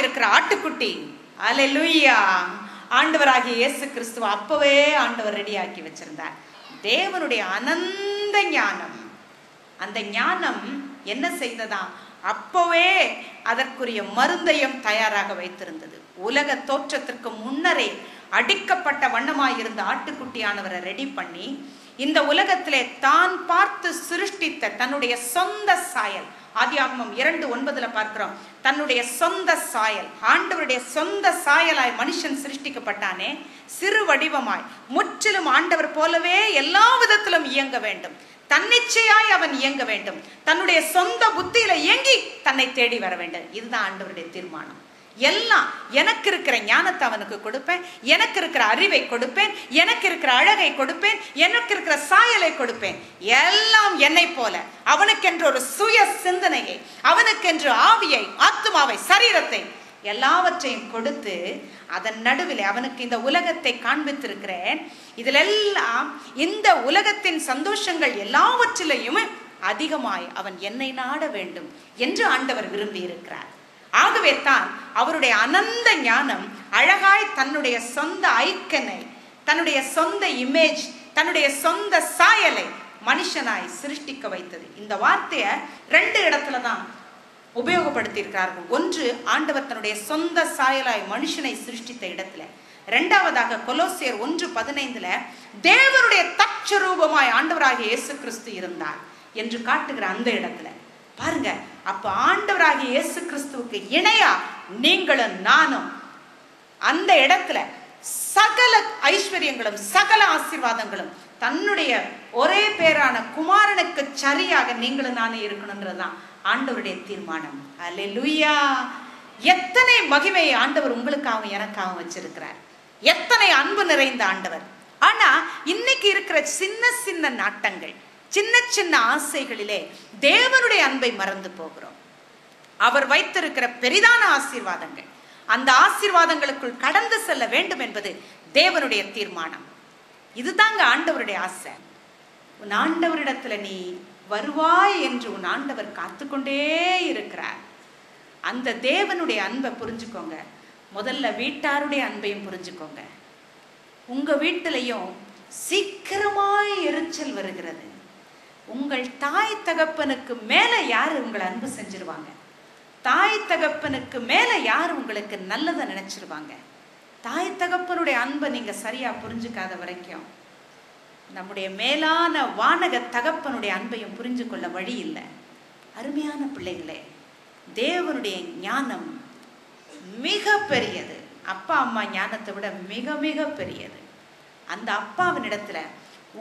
இருக்கிற ஆட்டுக்குட்டி, அல்லேலூயா, ஆண்டவராகிய இயேசு கிறிஸ்துவ அப்பவே ஆண்டவர் ரெடியாக்கி வச்சிருந்தார். தேவனுடைய அனந்த ஞானம், அந்த ஞானம் என்ன செய்ததா? அப்பவே அதற்குரிய மருந்தையும் தயாராக வைத்திருந்தது. உலக தோற்றத்திற்கு முன்னரே அடிக்கப்பட்ட வண்ணமாயிருந்த ஆட்டுக்குட்டியானவரை ரெடி பண்ணி இந்த உலகத்திலே தான் பார்த்து சிருஷ்டித்த தன்னுடைய சொந்த சாயல், ஆதியாகமம் 2:9 பார்க்கிறோம், தன்னுடைய சொந்த சாயல், ஆண்டவருடைய சொந்த சாயலாய் மனுஷன் சிருஷ்டிக்கப்பட்டானே, சிறு வடிவமாய் முற்றிலும் ஆண்டவர் போலவே எல்லா விதத்திலும் இயங்க வேண்டும், தன்னிச்சையாய் அவன் இயங்க வேண்டும், தன்னுடைய சொந்த புத்தியில இயங்கி தன்னை தேடி வர வேண்டும். இதுதான் ஆண்டவருடைய தீர்மானம். எல்லாம் எனக்கு இருக்கிற ஞானத்தை அவனுக்கு கொடுப்பேன், எனக்கு இருக்கிற அறிவை கொடுப்பேன், எனக்கு இருக்கிற அழகை கொடுப்பேன், எனக்கு இருக்கிற சாயலை கொடுப்பேன், எல்லாம் என்னை போல. அவனுக்கென்று ஒரு சுய சிந்தனையை, அவனுக்கென்று ஆவியை, ஆத்மாவை, சரீரத்தை எல்லாவற்றையும் கொடுத்து அதன் நடுவில் அவனுக்கு இந்த உலகத்தை காண்பித்திருக்கிறேன். இதில் எல்லாம் இந்த உலகத்தின் சந்தோஷங்கள் எல்லாவற்றிலையும் அதிகமாய் அவன் என்னை நாட வேண்டும் என்று ஆண்டவர் விரும்பி இருக்கிறார். ஆகவே தான் அவருடைய அனந்த ஞானம் அழகாய் தன்னுடைய சொந்த ஐக்கனை, தன்னுடைய சொந்த இமேஜ், தன்னுடைய சொந்த சாயலை மனுஷனாய் சிருஷ்டிக்க வைத்தது. இந்த வார்த்தையை 2 இடத்துல தான் உபயோகப்படுத்தி இருக்கிறார்கள். ஒன்று, ஆண்டவர் தன்னுடைய சொந்த சாயலாய் மனுஷனை சிருஷ்டித்த இடத்துல. இரண்டாவதாக கொலோசியர் 1:15 தேவனுடைய தற்சரூபமாய் ஆண்டவராகிய இயேசு கிறிஸ்து இருந்தார் என்று காட்டுகிற அந்த இடத்துல பாருங்க. அப்ப ஆண்டவராகிய இயேசு கிறிஸ்துவுக்கு இணையா நீங்களும் நானும் அந்த இடத்துல சகல ஐஸ்வர்யங்களும் சகல ஆசீர்வாதங்களும் தன்னுடைய ஒரே பேரான குமாரனுக்கு சரியாக நீங்களும் நானும் இருக்கணும்ன்றதுதான் ஆண்டவருடைய தீர்மானம். அல்லேலூயா! எத்தனை மகிமையை ஆண்டவர் உங்களுக்காகவும் எனக்காகவும் வச்சிருக்கிறார். எத்தனை அன்பு நிறைந்த ஆண்டவர். ஆனா இன்னைக்கு இருக்கிற சின்ன சின்ன நாட்டங்கள், சின்ன சின்ன ஆசைகளிலே தேவனுடைய அன்பை மறந்து போகிறோம். அவர் வைத்திருக்கிற பெரிதான ஆசீர்வாதங்கள், அந்த ஆசீர்வாதங்களுக்குள் கடந்து செல்ல வேண்டும் என்பது தேவனுடைய தீர்மானம். இதுதாங்க ஆண்டவருடைய ஆசை. உன் ஆண்டவரிடத்துல நீ வருவாய் என்று உன் ஆண்டவர் காத்துக்கொண்டே இருக்கிறார். அந்த தேவனுடைய அன்பை புரிஞ்சுக்கோங்க. முதல்ல வீட்டாருடைய அன்பையும் புரிஞ்சுக்கோங்க. உங்க வீட்டிலையும் சீக்கிரமாய் எரிச்சல் வருகிறது. உங்கள் தாய் தகப்பனுக்கு மேல யார் உங்களை அன்பு செஞ்சிருவாங்க? தாய் தகப்பனுக்கு மேல யார் உங்களுக்கு நல்லதை நினைச்சிருவாங்க? தாய் தகப்பனுடைய அன்பை நீங்க சரியா புரிஞ்சுக்காத வரைக்கும் நம்முடைய மேலான வானக தகப்பனுடைய அன்பையும் புரிஞ்சு கொள்ள வழி இல்லை. அருமையான பிள்ளைகளே, தேவனுடைய ஞானம் மிக பெரியது. அப்பா அம்மா ஞானத்தை விட மிக மிக பெரியது. அந்த அப்பாவினிடத்துல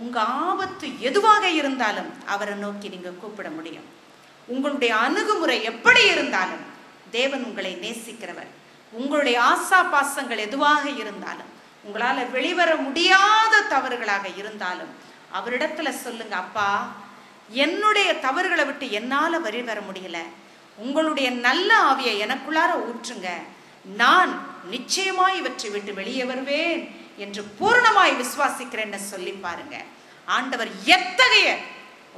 உங்க ஆபத்து எதுவாக இருந்தாலும் அவரை நோக்கி நீங்க கூப்பிட முடியும். உங்களுடைய அணுகுமுறை எப்படி இருந்தாலும் தேவன் உங்களை நேசிக்கிறவர். உங்களுடைய ஆசா பாசங்கள் எதுவாக இருந்தாலும், உங்களால வெளிவர முடியாத தவறுகளாக இருந்தாலும் அவரிடத்துல சொல்லுங்க, அப்பா என்னுடைய தவறுகளை விட்டு என்னால வெளிவர முடியல, உங்களுடைய நல்ல ஆவியை எனக்குள்ளார ஊற்றுங்க, நான் நிச்சயமாய் இவற்றை விட்டு வெளியே வருவேன் என்று பூர்ணமாய் விசுவாசிக்கிறேன்னு சொல்லி பாருங்க. ஆண்டவர் எத்தகைய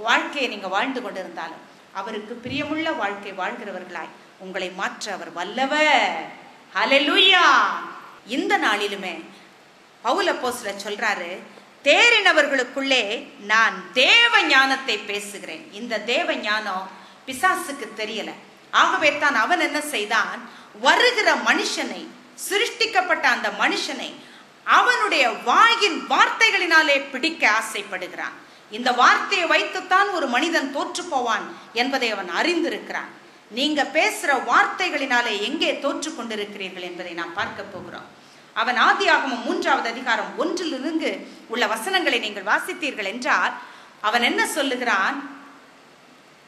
வாழ்க்கையை நீங்க வாழ்ந்து கொண்டிருந்தாலும் அவருக்கு பிரியமுள்ள வாழ்க்கை வாழ்கிறவர்களாய் உங்களை மாற்ற அவர் வல்லவர். ஹல்லேலூயா! இந்த நாளிலுமே பவுல் அப்போஸ்தலர் சொல்றாரு, தேறினவர்களுக்குள்ளே நான் தேவ ஞானத்தை பேசுகிறேன். இந்த தேவ ஞானம் பிசாசுக்கு தெரியல. ஆகவே தான் அவன் என்ன செய்தான்? வருகிற மனுஷனை, சிருஷ்டிக்கப்பட்ட அந்த மனுஷனை அவனுடைய வாயின் வார்த்தைகளினாலே பிடிக்க ஆசைப்படுகிறான். இந்த வார்த்தையை வைத்துத்தான் ஒரு மனிதன் தோற்று போவான் என்பதை அவன் அறிந்திருக்கிறான். நீங்க பேசுற வார்த்தைகளினாலே எங்கே தோற்று கொண்டிருக்கிறீர்கள் என்பதை நாம் பார்க்க போகிறோம். அவன் ஆதியாகமம் 3வது அதிகாரம் 1 உள்ள வசனங்களை நீங்கள் வாசித்தீர்கள் என்றால் அவன் என்ன சொல்லுகிறான்?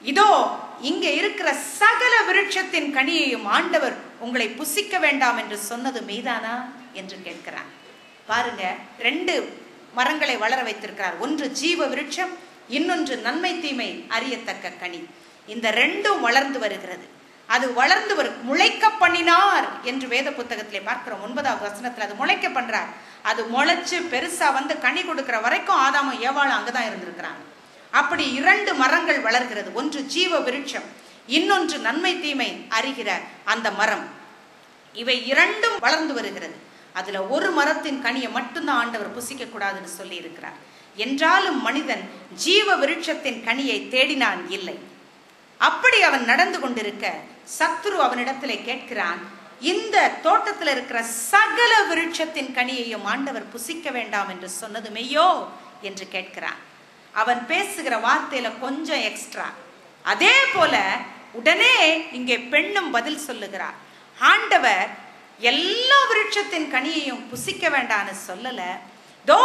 இதோ இங்கே இருக்கிற சகல விருட்சத்தின் கனியையும் ஆண்டவர் உங்களை புசிக்க வேண்டாம் என்று சொன்னது மெய்தானா என்று கேட்கிறான். பாருங்க, 2 மரங்களை வளர வைத்திருக்கிறார். ஒன்று ஜீவ விருட்சம், இன்னொன்று நன்மை தீமை அறியத்தக்க கனி. இந்த 2ம் வளர்ந்து வருகிறது. அது வளர்ந்து முளைக்க பண்ணினார் என்று வேத புத்தகத்திலே பார்க்கிறோம். 9வது வசனத்துல அது முளைக்க பண்றார். அது முளைச்சு பெருசா வந்து கனி கொடுக்கிற வரைக்கும் ஆதாமும் ஏவாளும் அங்கதான் இருந்திருக்கிறாங்க. அப்படி 2 மரங்கள் வளர்கிறது. ஒன்று ஜீவ விருட்சம், இன்னொன்று நன்மை தீமை அறிகிற அந்த மரம். இவை இரண்டும் வளர்ந்து வருகிறது. அதுல ஒரு மரத்தின் கனியை மட்டும்தான் ஆண்டவர் புசிக்க கூடாதுன்னு சொல்லி இருக்கிறார். என்றாலும் மனிதன் ஜீவ விருட்சத்தின் கனியை தேடினான் இல்லை. அப்படி அவன் நடந்து கொண்டிருக்க சத்துரு அவனிடத்திலே கேட்கிறான், இந்த தோட்டத்தில் இருக்கிற சகல விருட்சத்தின் கனியையும் ஆண்டவர் புசிக்க வேண்டாம் என்று சொன்னது மெய்யோ என்று கேட்கிறான். அவன் பேசுகிற வார்த்தையில கொஞ்சம் எக்ஸ்ட்ரா. அதே போல உடனே இங்கே பெண்ணும் பதில் சொல்லுகிறார், ஆண்டவர் எல்லா விருட்சத்தின் கனியையும் புசிக்க வேண்டான்னு சொல்லல, தோ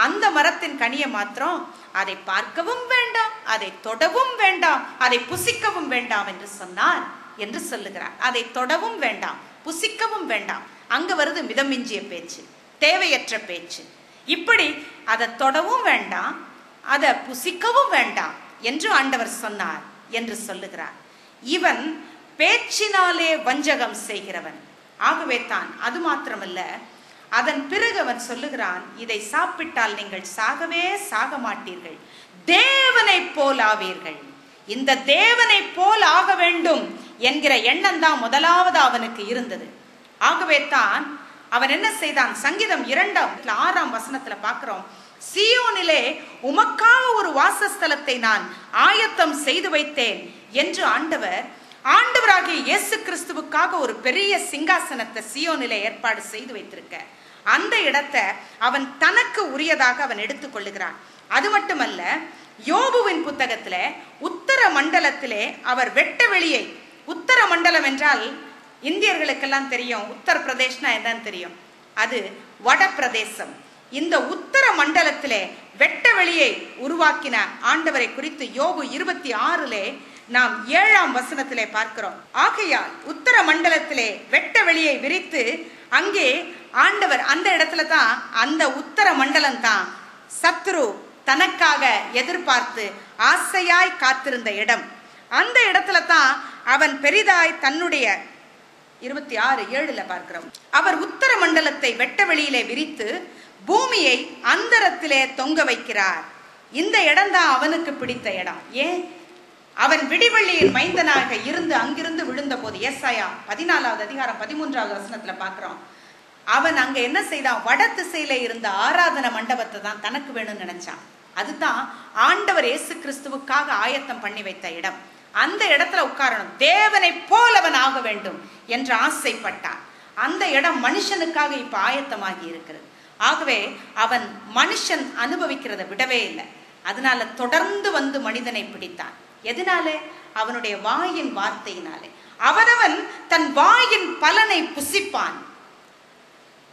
அந்த மரத்தின் கனியை மாத்திரம் அதை பார்க்கவும் வேண்டாம், அதை தொடவும் வேண்டாம், அதை புசிக்கவும் வேண்டாம் என்று சொன்னார் என்று சொல்லுகிறார். அதை தொடவும் வேண்டாம், புசிக்கவும் வேண்டாம். அங்க வருது மிதமிஞ்சிய பேச்சு, தேவையற்ற பேச்சு. இப்படி அதை தொடவும் வேண்டாம், அதை புசிக்கவும் வேண்டாம் என்று ஆண்டவர் சொன்னார் என்று சொல்லுகிறார். இவன் பேச்சினாலே வஞ்சகம் செய்கிறவன். ஆகவே தான் அது மாத்திரமல்ல, அதன் பிறகு அவன் சொல்லுகிறான், இதை சாப்பிட்டால் நீங்கள் சாகவே சாக மாட்டீர்கள், தேவனை போல் ஆவீர்கள். இந்த தேவனை போல் ஆக வேண்டும் என்கிற எண்ணம் தான் முதலாவது அவனுக்கு இருந்தது. ஆகவே தான் அவன் என்ன செய்தான்? சங்கீதம் 2:6 பார்க்கிறோம், சீயோனிலே உமக்காக ஒரு வாசஸ்தலத்தை நான் ஆயத்தம் செய்து வைத்தேன் என்று ஆண்டவராகிய இயேசு கிறிஸ்துவுக்காக ஒரு பெரிய சிங்காசனத்தை சீயோனிலே ஏற்பாடு செய்து வைத்திருக்க அந்த இடத்தை அவன் தனக்கு உரியதாக அவன் எடுத்துக் கொள்ளுகிறான். அது மட்டுமல்ல, யோபுவின் புத்தகத்துல உத்தர மண்டலத்திலே அவர் வெட்ட வெளியை, உத்தர மண்டலம் என்றால் இந்தியர்களுக்கெல்லாம் தெரியும், உத்தர பிரதேஷ்னா என்னன்னு தெரியும், அது வட பிரதேசம். இந்த உத்தர மண்டலத்திலே வெட்ட வெளியை உருவாக்கின ஆண்டவரை குறித்து யோபு 26 நாம் 7 பார்க்கிறோம். ஆகையால் உத்தர மண்டலத்திலே வெட்ட வெளியை விரித்து அங்கே ஆண்டவர், அந்த இடத்துல தான், அந்த உத்தர மண்டலம் தான் சத்ரு தனக்காக எதிர்பார்த்து ஆசையாய் காத்திருந்த இடம். அந்த இடத்துல தான் அவன் பெரிதாய் தன்னுடைய 26:7 பார்க்கிறோம், அவர் உத்தர மண்டலத்தை வெட்ட வெளியிலே விரித்து பூமியை அந்தரத்திலே தொங்க வைக்கிறார். இந்த இடம் தான் அவனுக்கு பிடித்த இடம். ஏன்? அவன் விடிவெள்ளியின் மைந்தனாக இருந்து அங்கிருந்து விழுந்த போது, ஏசாயா 14:13 பார்க்கிறோம், அவன் அங்க என்ன செய்தான்? வட திசையில இருந்த ஆராதன மண்டபத்தை தான் தனக்கு வேணும்னு நினைச்சான். அதுதான் ஆண்டவர் இயேசு கிறிஸ்துவுக்காக ஆயத்தம் பண்ணி வைத்த இடம். அந்த இடத்துல உட்காரணும், தேவனை போல் அவன் ஆக வேண்டும் என்று ஆசைப்பட்டான். அந்த இடம் மனுஷனுக்காக இப்ப ஆயத்தமாகி இருக்கிறது. ஆகவே அவன் மனுஷன் அனுபவிக்கிறத விடவே இல்லை. அதனால தொடர்ந்து வந்து மனிதனை பிடித்தான். எதனாலே? அவனுடைய வாயின் வார்த்தையினாலே. அவனவன் தன் வாயின் பலனை புசிப்பான்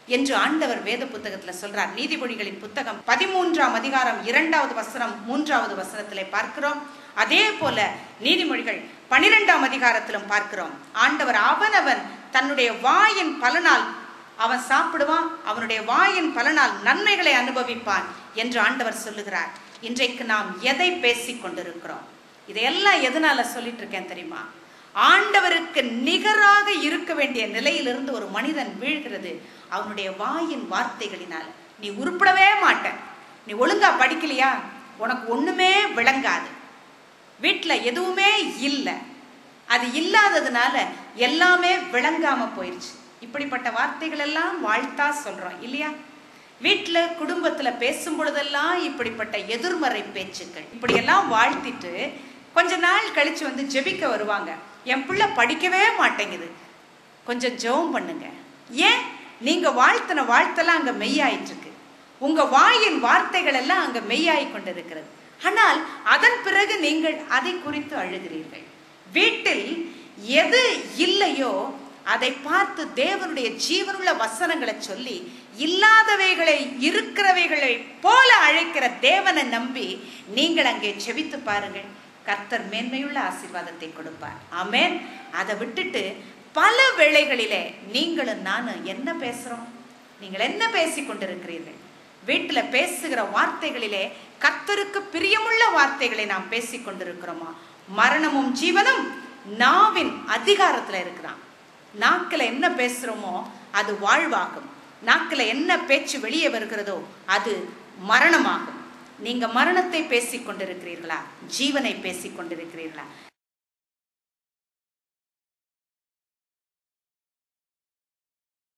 என்று ஆண்டவர் வேத புத்தகத்துல சொல்றார். நீதிமொழிகளின் புத்தகம் 13:2 பார்க்கிறோம். அதே போல நீதிமொழிகள் 12 பார்க்கிறோம். ஆண்டவர் அவனவன் தன்னுடைய வாயின் பலனால் அவன் சாப்பிடுவான், அவனுடைய வாயின் பலனால் நன்மைகளை அனுபவிப்பான் என்று ஆண்டவர் சொல்லுகிறார். இன்றைக்கு நாம் எதை பேசிக் கொண்டிருக்கிறோம்? இதையெல்லாம் எதனால சொல்லிட்டு இருக்கேன் தெரியுமா? ஆண்டவருக்கு நிகராக இருக்க வேண்டிய நிலையிலிருந்து ஒரு மனிதன் வீழ்கிறது அவனுடைய வாயின் வார்த்தைகளினால். நீ உருப்படவே மாட்ட, நீ ஒழுங்கா படிக்கலையா, உனக்கு ஒண்ணுமே விளங்காது, வீட்டுல எதுவுமே இல்லை, அது இல்லாததுனால எல்லாமே விளங்காம போயிடுச்சு. இப்படிப்பட்ட வார்த்தைகள் எல்லாம் வாழ்த்தா சொல்றோம் இல்லையா? வீட்டுல குடும்பத்துல பேசும் பொழுதெல்லாம் இப்படிப்பட்ட எதிர்மறை பேச்சுக்கள், இப்படியெல்லாம் வாழ்த்திட்டு கொஞ்ச நாள் கழிச்சு வந்து ஜெபிக்க வருவாங்க. என் பிள்ளை படிக்கவே மாட்டேங்குது, கொஞ்சம் ஜெபம் பண்ணுங்க. ஏன்? நீங்க வாழ்த்தின வாழ்த்தெல்லாம் அங்க மெய்யாயிட்டு இருக்கு, உங்க வாயின் வார்த்தைகள் எல்லாம் அங்க மெய்யாயி கொண்டிருக்கிறது. ஆனால் அதன் பிறகு நீங்கள் அதை குறித்து அழுகிறீர்கள். வீட்டில் எது இல்லையோ அதை பார்த்து தேவனுடைய ஜீவனுள்ள வசனங்களை சொல்லி இல்லாதவைகளை இருக்கிறவைகளை போல அழைக்கிற தேவனை நம்பி நீங்கள் அங்கே செபித்து பாருங்கள், கர்த்தர் மேன்மையுள்ள ஆசீர்வாதத்தை கொடுப்பார். ஆமென். அதை விட்டுட்டு பல வேளைகளிலே நீங்களும் நானும் என்ன பேசுறோம்? நீங்கள் என்ன பேசி கொண்டிருக்கிறீர்கள்? வீட்டுல பேசுகிற வார்த்தைகளிலே கர்த்தருக்கு பிரியமுள்ள வார்த்தைகளை நாம் பேசி கொண்டிருக்கிறோமா? மரணமும் ஜீவனும் நாவின் அதிகாரத்துல இருக்கிறான். நாக்குல என்ன பேசுறோமோ அது வாழ்வாகும். நாக்குல என்ன பேச்சு வெளியே வருகிறதோ அது மரணமாகும். நீங்க மரணத்தை பேசிக் கொண்டிருக்கிறீர்களா? ஜீவனை பேசிக் கொண்டிருக்கிறீர்களா?